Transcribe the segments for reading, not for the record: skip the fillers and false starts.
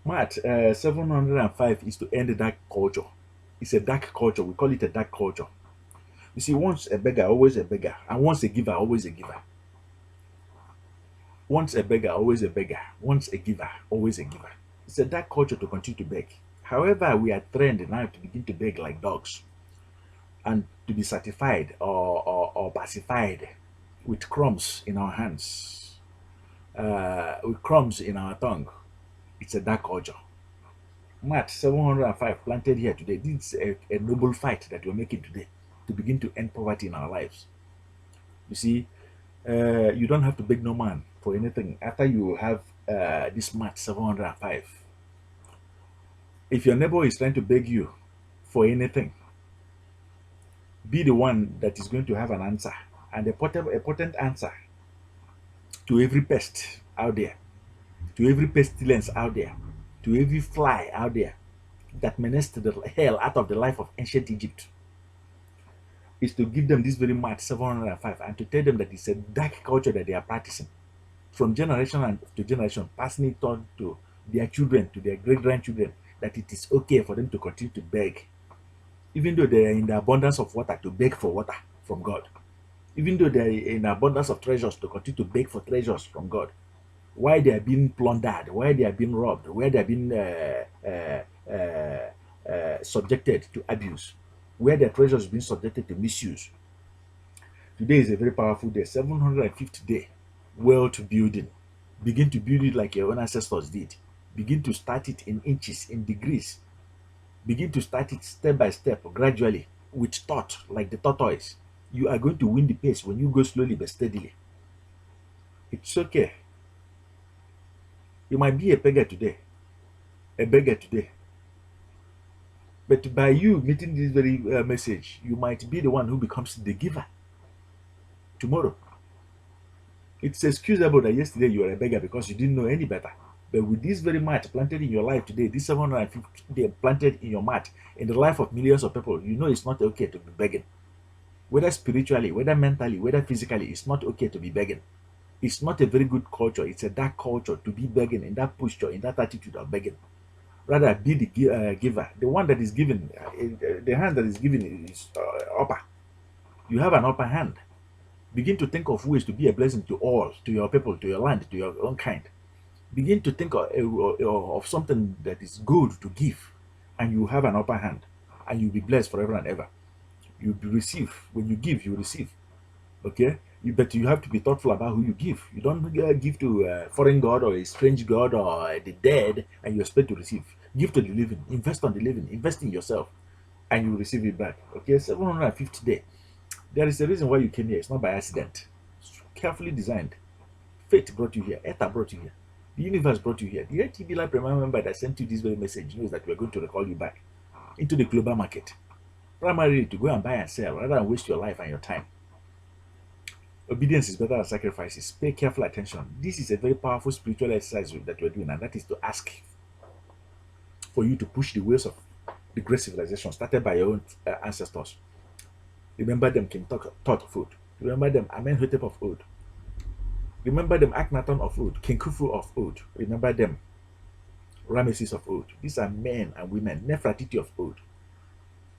Matt, 705 is to end that culture. It's a dark culture. We call it a dark culture. You see, once a beggar, always a beggar. And once a giver, always a giver. Once a beggar, always a beggar. Once a giver, always a giver. It's a dark culture to continue to beg. However, we are trained now to begin to beg like dogs and to be certified or pacified with crumbs in our hands, with crumbs in our tongue. It's a dark culture. Matt 705 planted here today. This is a noble fight that we're making today to begin to end poverty in our lives. You see, you don't have to beg no man for anything after you have this Matt 705. If your neighbor is trying to beg you for anything, be the one that is going to have an answer and a potent answer to every pest out there, to every pestilence out there, to every fly out there that menaced the hell out of the life of ancient Egypt, is to give them this very Mark 705 and to tell them that it's a dark culture that they are practicing from generation to generation, passing it on to their children, to their great grandchildren, that it is okay for them to continue to beg, even though they are in the abundance of water, to beg for water from God, even though they are in abundance of treasures, to continue to beg for treasures from God. Why they are being plundered, why they are being robbed, why they are being subjected to abuse, where their treasures being subjected to misuse. Today is a very powerful day, 750th day, wealth building. Begin to build it like your own ancestors did. Begin to start it in inches, in degrees. Begin to start it step by step, gradually, with thought, like the tortoise. You are going to win the pace when you go slowly but steadily. It's okay. You might be a beggar today, but by you meeting this very message, you might be the one who becomes the giver tomorrow. It's excusable that yesterday you were a beggar because you didn't know any better. But with this very mat planted in your life today, this 750 day planted in your mat, in the life of millions of people, you know it's not okay to be begging. Whether spiritually, whether mentally, whether physically, it's not okay to be begging. It's not a very good culture. It's a dark culture to be begging in that posture, in that attitude of begging. Rather, be the giver. The one that is given, the hand that is given is upper. You have an upper hand. Begin to think of ways to be a blessing to all, to your people, to your land, to your own kind. Begin to think of something that is good to give, and you have an upper hand, and you'll be blessed forever and ever. You receive. When you give, you receive. Okay? But you have to be thoughtful about who you give. You don't give to a foreign god or a strange god or the dead and you expect to receive. Give to the living. Invest on the living. Invest in yourself, and you receive it back. Okay? 750 day. There is a reason why you came here. It's not by accident. It's carefully designed. Fate brought you here. Ether brought you here. The universe brought you here. The LTBLIGHT Premier member that sent you this very message knows that we are going to recall you back into the global market, primarily to go and buy and sell rather than waste your life and your time. Obedience is better than sacrifices. Pay careful attention. This is a very powerful spiritual exercise that we're doing, and that is to ask for you to push the wheels of the great civilization started by your own ancestors. Remember them, King Tut of old. Remember them, Amenhotep of old. Remember them, Akhenaton of old, King Khufu of old. Remember them, Ramesses of old. These are men and women, Nefertiti of old.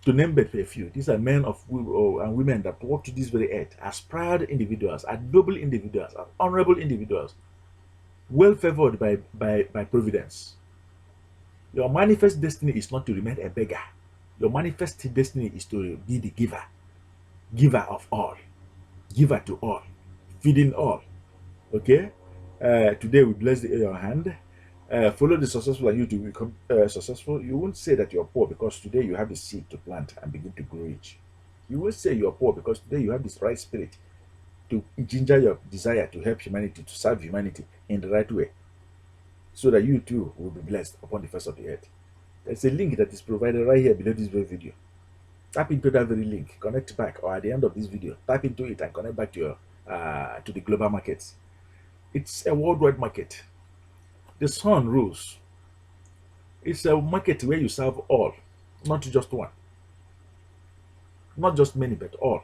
To name but a few, these are men and women that walk to this very earth as proud individuals, as noble individuals, as honorable individuals, well favored by providence. Your manifest destiny is not to remain a beggar. Your manifest destiny is to be the giver, giver of all, giver to all, feeding all. Okay? Today we bless your hand. Follow the successful and you to become successful. You won't say that you're poor because today you have a seed to plant and begin to grow it. You won't say you're poor because today you have this right spirit to ginger your desire to help humanity, to serve humanity in the right way, so that you too will be blessed upon the face of the earth. There's a link that is provided right here below this very video. Tap into that very link, connect back, or at the end of this video, tap into it and connect back to your to the global markets. It's a worldwide market. The sun rules. It's a market where you serve all, not just one, not just many, but all,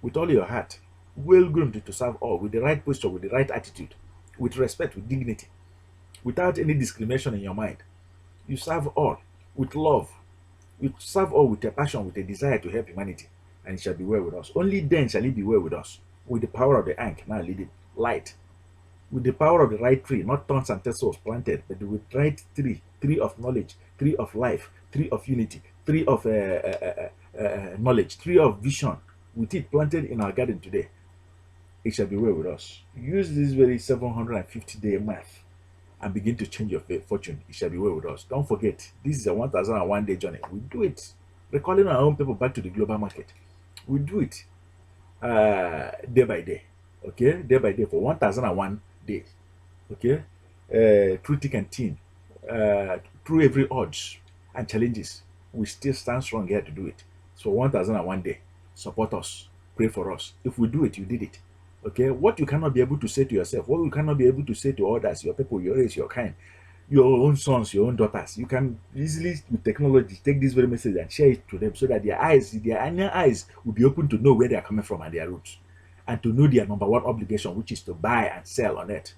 with all your heart, well groomed to serve all, with the right posture, with the right attitude, with respect, with dignity. without any discrimination in your mind. You serve all with love. You serve all with a passion, with a desire to help humanity, and it shall be well with us. Only then shall it be well with us, with the power of the Ankh now leading light, with the power of the right tree, not thorns and thistles planted, but with right tree, tree of knowledge, tree of life, tree of unity, tree of knowledge, tree of vision, with it planted in our garden today. It shall be well with us. Use this very 750-day math and begin to change your fortune. It shall be well with us. Don't forget, this is a 1001-day journey. We do it, recalling our own people back to the global market. We do it day by day, okay? Day by day for 1001 days, okay? Through thick and thin, through every odds and challenges, we still stand strong here to do it. So 1001 day, support us, pray for us. If we do it, you did it. Okay, what you cannot be able to say to yourself, what you cannot be able to say to others, your people, your race, your kind, your own sons, your own daughters, you can easily, with technology, take this very message and share it to them so that their inner eyes will be open to know where they are coming from and their roots, and to know their number one obligation, which is to buy and sell on it.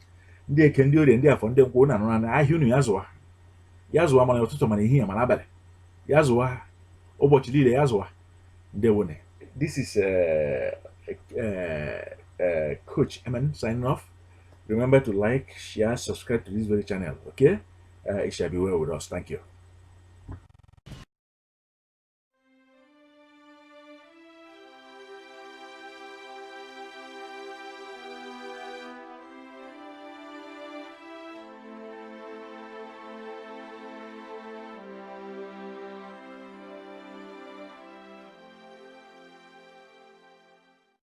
They can do it, and therefore, them go on and I hear you Yazwa man ụtụtụ mana ehihie mana abalị. Yazwa ụbọchị niile yazwa. Ndewone. This is Coach Eman signing off. Remember to like, share, subscribe to this very channel. Okay, it shall be well with us. Thank you.